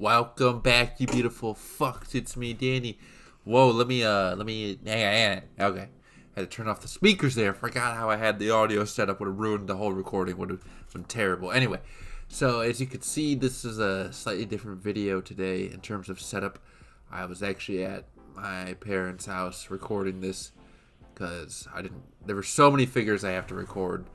Welcome back, you beautiful fucks. It's me, Danny. Whoa, let me, hang on. Okay. Had to turn off the speakers there. Forgot how I had the audio set up. Would have ruined the whole recording. Would have been terrible. Anyway, so as you can see, this is a slightly different video today in terms of setup. I was actually at my parents' house recording this because there were so many figures I have to record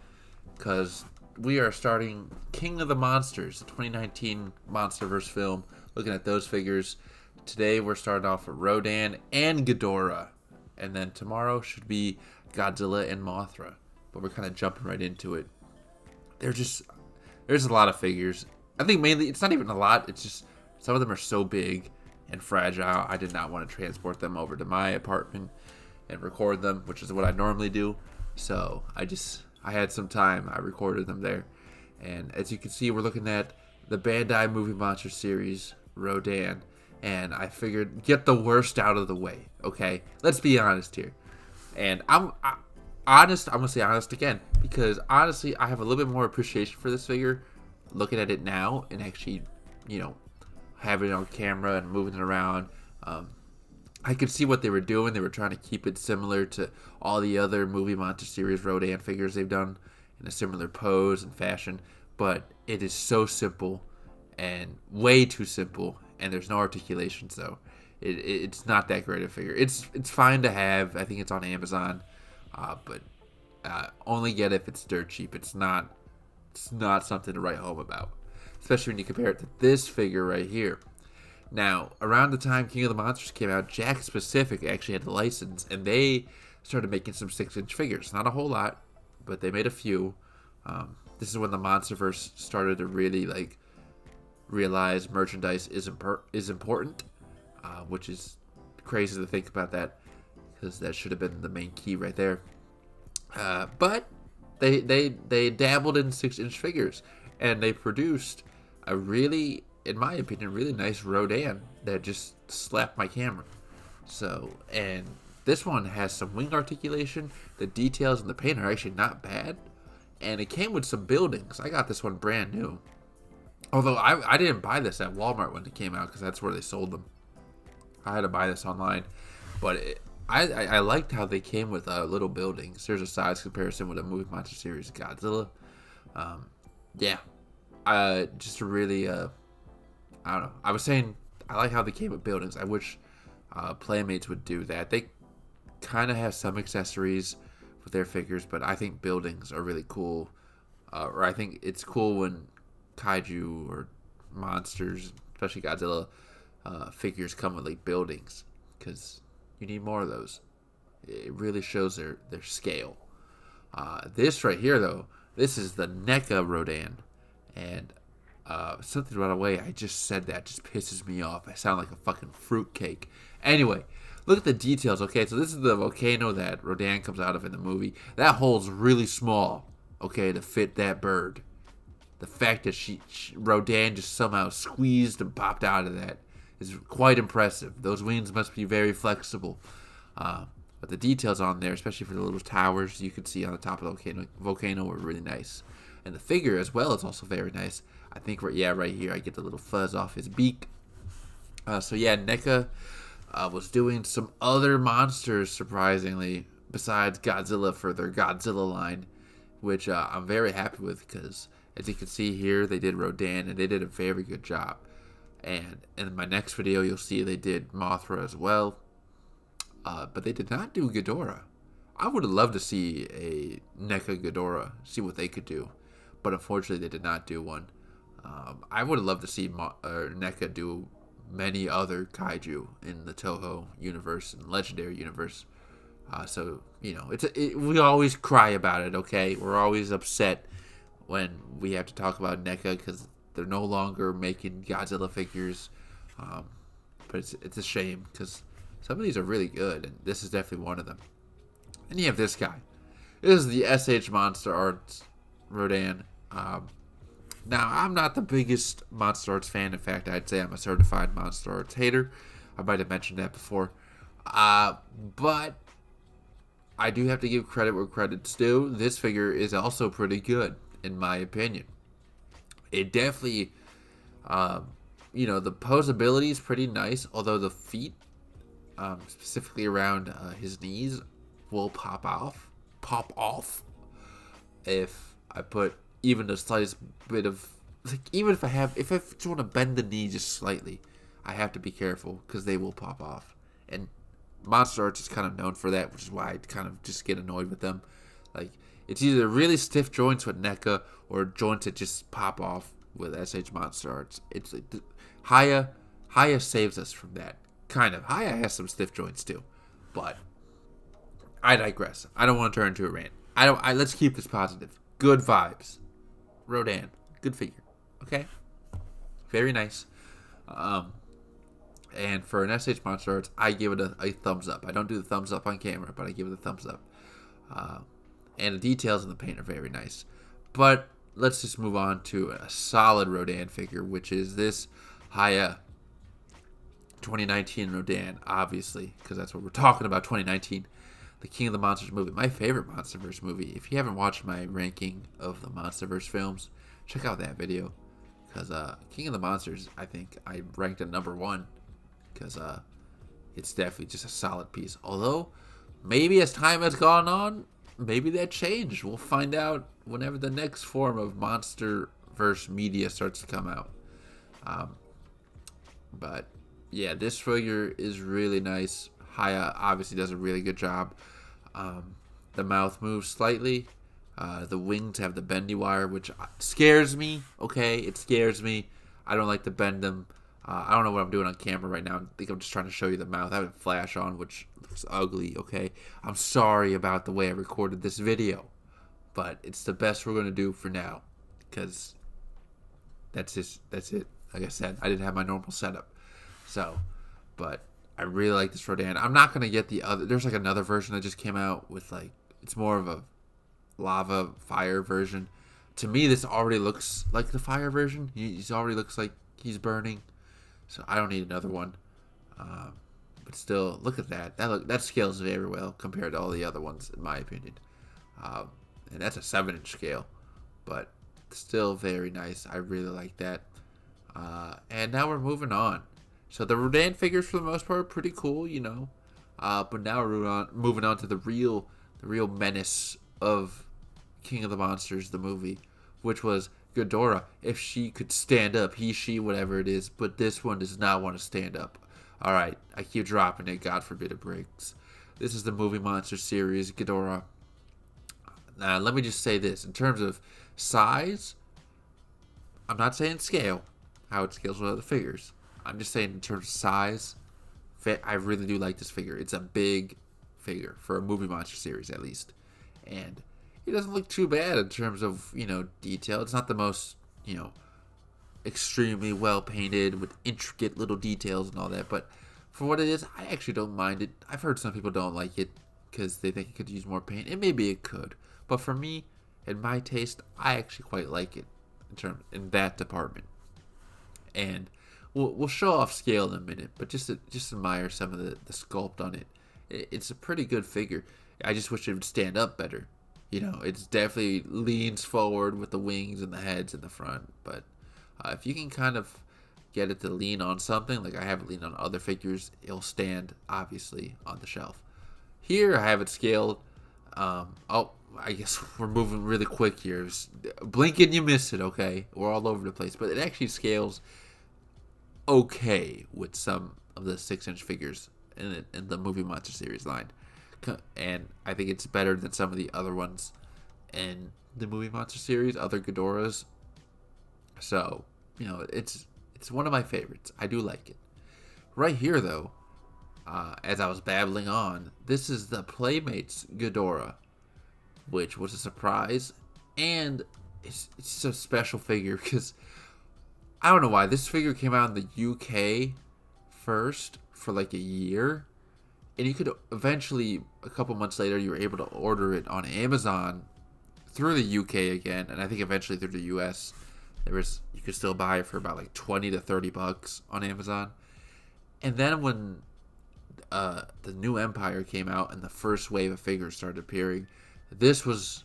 because we are starting King of the Monsters, the 2019 MonsterVerse film. Looking at those figures. Today we're starting off with Rodan and Ghidorah. And then tomorrow should be Godzilla and Mothra. But we're kind of jumping right into it. There's a lot of figures. I think mainly, it's not even a lot. It's just, some of them are so big and fragile. I did not want to transport them over to my apartment and record them, which is what I normally do. So I had some time. I recorded them there. And as you can see, we're looking at the Bandai Movie Monster series, Rodan. And I figured, get the worst out of the way, okay? Let's be honest here. And I'm going to say honest again. Because honestly, I have a little bit more appreciation for this figure looking at it now and actually, having it on camera and moving it around. I could see what they were doing. They were trying to keep it similar to all the other Movie Monster series Rodan figures they've done in a similar pose and fashion. But it is so simple and way too simple. And there's no articulation, so it's not that great a figure. It's fine to have. I think it's on Amazon, but only get it if it's dirt cheap. It's not something to write home about, especially when you compare it to this figure right here. Now, around the time King of the Monsters came out, Jakks Pacific actually had the license, and they started making some 6-inch figures. Not a whole lot, but they made a few. This is when the MonsterVerse started to really realize merchandise is important, which is crazy to think about that, because that should have been the main key right there. But they dabbled in 6-inch figures, and they produced a really, in my opinion, really nice Rodan that just slapped my camera. So, and this one has some wing articulation. The details and the paint are actually not bad, and it came with some buildings. I got this one brand new. Although I didn't buy this at Walmart when it came out, because that's where they sold them. I had to buy this online. But I liked how they came with little buildings. There's a size comparison with a Movie Monster series Godzilla. Just a really, I don't know. I was saying, I like how they came with buildings. I wish Playmates would do that. They kind of have some accessories with their figures, but I think buildings are really cool. Or I think it's cool when kaiju or monsters, especially Godzilla figures, come with buildings, because you need more of those. It really shows their scale. This right here, though, this is the NECA Rodan, and something right away, I just said that just pisses me off. I sound like a fucking fruitcake. Anyway, look at the details. Okay, so this is the volcano that Rodan comes out of in the movie. That hole's really small, okay, to fit that bird. The fact that Rodan just somehow squeezed and popped out of that is quite impressive. Those wings must be very flexible. But the details on there, especially for the little towers you could see on the top of the volcano, were really nice. And the figure as well is also very nice. I think, right here, I get the little fuzz off his beak. NECA was doing some other monsters, surprisingly, besides Godzilla for their Godzilla line, which I'm very happy with, because as you can see here, they did Rodan, and they did a very good job. And in my next video, you'll see they did Mothra as well. But they did not do Ghidorah. I would have loved to see a NECA Ghidorah, see what they could do. But unfortunately, they did not do one. I would have loved to see NECA do many other kaiju in the Toho universe and Legendary universe. We always cry about it, okay? We're always upset when we have to talk about NECA, because they're no longer making Godzilla figures. But it's a shame, because some of these are really good, and this is definitely one of them. And you have this guy. This is the SH Monster Arts Rodan. Now, I'm not the biggest Monster Arts fan. In fact, I'd say I'm a certified Monster Arts hater. I might have mentioned that before. But I do have to give credit where credit's due. This figure is also pretty good, in my opinion. It definitely the posability is pretty nice, although the feet, specifically around his knees, will pop off if I put even the slightest bit of, like, even if I just want to bend the knee just slightly, I have to be careful because they will pop off. And Monster Arts is kind of known for that, which is why I kind of just get annoyed with them. Like, it's either really stiff joints with NECA or joints that just pop off with SH Monster Arts. It's like, Haya saves us from that. Kind of. Haya has some stiff joints too, but I digress. I don't want to turn into a rant. Let's keep this positive. Good vibes. Rodan, good figure. Okay, very nice. And for an SH Monster Arts, I give it a thumbs up. I don't do the thumbs up on camera, but I give it a thumbs up. And the details in the paint are very nice. But let's just move on to a solid Rodan figure, which is this Haya 2019 Rodan, obviously, because that's what we're talking about, 2019. The King of the Monsters movie, my favorite MonsterVerse movie. If you haven't watched my ranking of the MonsterVerse films, check out that video. Because King of the Monsters, I think I ranked at number 1. Because it's definitely just a solid piece. Although, maybe as time has gone on, maybe that changed. We'll find out whenever the next form of MonsterVerse media starts to come out. But, yeah, this figure is really nice. Haya obviously does a really good job. The mouth moves slightly. The wings have the bendy wire, which scares me. Okay, it scares me. I don't like to bend them. I don't know what I'm doing on camera right now. I think I'm just trying to show you the mouth. I have a flash on, which looks ugly. Okay, I'm sorry about the way I recorded this video, but it's the best we're gonna do for now, because that's it. Like I said, I didn't have my normal setup, so, but I really like this Rodan. I'm not going to get the other. There's like another version that just came out with, like, it's more of a lava fire version. To me, this already looks like the fire version. He already looks like he's burning. So I don't need another one. But still, look at that. That scales very well compared to all the other ones, in my opinion. And that's a 7-inch scale. But still very nice. I really like that. And now we're moving on. So the Rodan figures, for the most part, are pretty cool, But now we're moving on to the real menace of King of the Monsters, the movie, which was Ghidorah. If she could stand up, he, she, whatever it is. But this one does not want to stand up. All right, I keep dropping it. God forbid it breaks. This is the movie monster series, Ghidorah. Now, let me just say this. In terms of size, I'm not saying scale, how it scales with other figures. I'm just saying in terms of size, I really do like this figure. It's a big figure for a movie monster series, at least. And it doesn't look too bad in terms of, detail. It's not the most, extremely well painted with intricate little details and all that. But for what it is, I actually don't mind it. I've heard some people don't like it because they think it could use more paint. And maybe it could. But for me, in my taste, I actually quite like it in that department. And we'll show off scale in a minute, but just admire some of the sculpt on it. It's a pretty good figure. I just wish it would stand up better. It's definitely leans forward with the wings and the heads in the front. But if you can kind of get it to lean on something, like I have it lean on other figures, it'll stand, obviously, on the shelf. Here, I have it scaled. I guess we're moving really quick here. Blink and you miss it, okay? We're all over the place. But it actually scales okay with some of the 6-inch figures in the movie monster series line, and I think it's better than some of the other ones in the movie monster series, other Ghidorahs. So it's one of my favorites. I do like it. Right here, though, as I was babbling on, this is the Playmates Ghidorah, which was a surprise, and it's a special figure because I don't know why. This figure came out in the UK first for like a year. And you could eventually, a couple months later, you were able to order it on Amazon through the UK again. And I think eventually through the US. You could still buy it for about like $20 to $30 on Amazon. And then when the new Empire came out and the first wave of figures started appearing, this was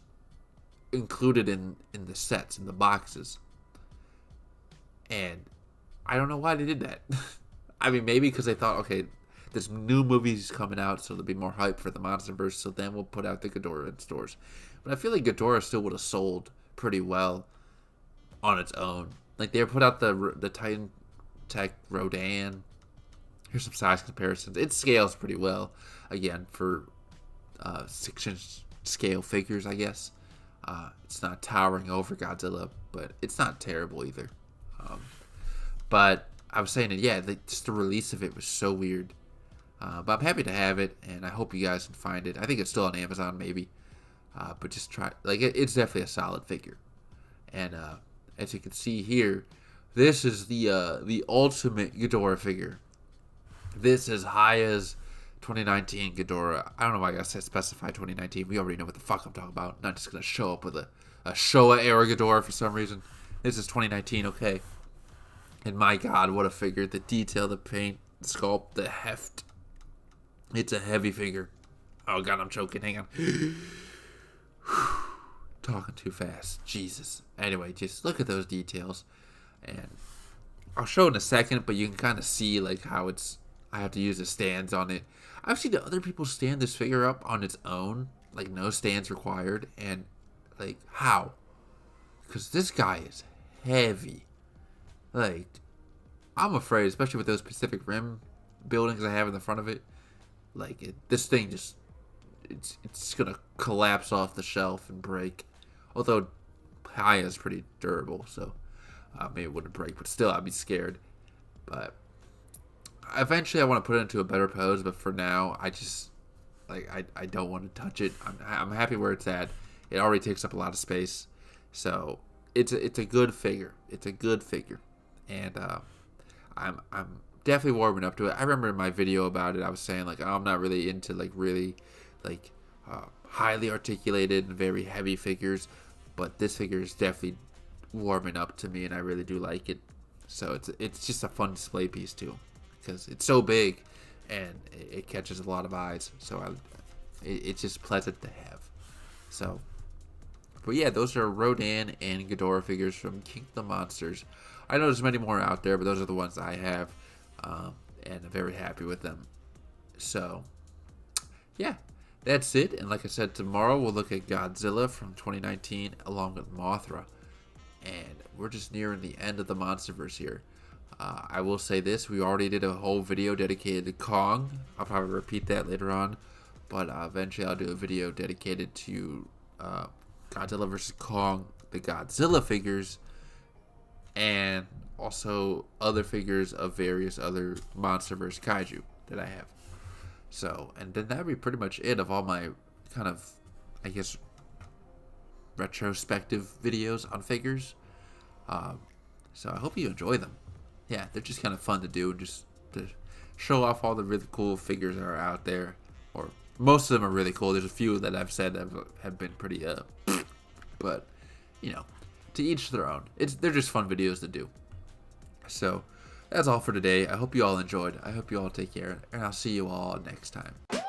included in the sets, in the boxes. And I don't know why they did that. I mean, maybe because they thought, okay, this new movie's coming out, so there'll be more hype for the MonsterVerse, so then we'll put out the Ghidorah in stores. But I feel like Ghidorah still would have sold pretty well on its own. Like, they put out the Titan Tech Rodan. Here's some size comparisons. It scales pretty well, again, for 6-inch scale figures, I guess. It's not towering over Godzilla, but it's not terrible either. But I was saying it, yeah, just the release of it was so weird. But I'm happy to have it, and I hope you guys can find it. I think it's still on Amazon, maybe. But just try, like, it's definitely a solid figure. And as you can see here, this is the ultimate Ghidorah figure. This is high as 2019 Ghidorah. I don't know why I gotta specify 2019. We already know what the fuck I'm talking about. Not just gonna show up with a Showa era Ghidorah for some reason. This is 2019, okay. And my god, what a figure. The detail, the paint, the sculpt, the heft. It's a heavy figure. Oh god, I'm choking. Hang on. Talking too fast. Jesus. Anyway, just look at those details. And I'll show in a second, but you can kind of see like how I have to use the stands on it. I've seen other people stand this figure up on its own, like no stands required, and like how? Because this guy is heavy. Like, I'm afraid, especially with those Pacific Rim buildings I have in the front of it. Like, this thing just, it's gonna collapse off the shelf and break. Although Haya is pretty durable, so maybe it wouldn't break, but still, I'd be scared. But eventually, I want to put it into a better pose, but for now, I just, like, I don't want to touch it. I'm happy where it's at. It already takes up a lot of space, so it's a good figure. It's a good figure, and I'm definitely warming up to it. I remember in my video about it, I was saying like, oh, I'm not really into like really like highly articulated and very heavy figures, but this figure is definitely warming up to me, and I really do like it. So it's just a fun display piece too, because it's so big and it catches a lot of eyes. So it's just pleasant to have. So, but yeah, those are Rodan and Ghidorah figures from King of the Monsters. I know there's many more out there, but those are the ones I have, and I'm very happy with them. So, yeah, that's it. And like I said, tomorrow we'll look at Godzilla from 2019 along with Mothra. And we're just nearing the end of the MonsterVerse here. I will say this, we already did a whole video dedicated to Kong. I'll probably repeat that later on. But eventually I'll do a video dedicated to Godzilla vs. Kong, the Godzilla figures, and also other figures of various other MonsterVerse kaiju that I have. So, and then that would be pretty much it of all my kind of, I guess, retrospective videos on figures. So I hope you enjoy them. Yeah, they're just kind of fun to do, just to show off all the really cool figures that are out there. Or most of them are really cool. There's a few that I've said that have been pretty but you know, to each their own. They're just fun videos to do. So that's all for today. I hope you all enjoyed. I hope you all take care, and I'll see you all next time.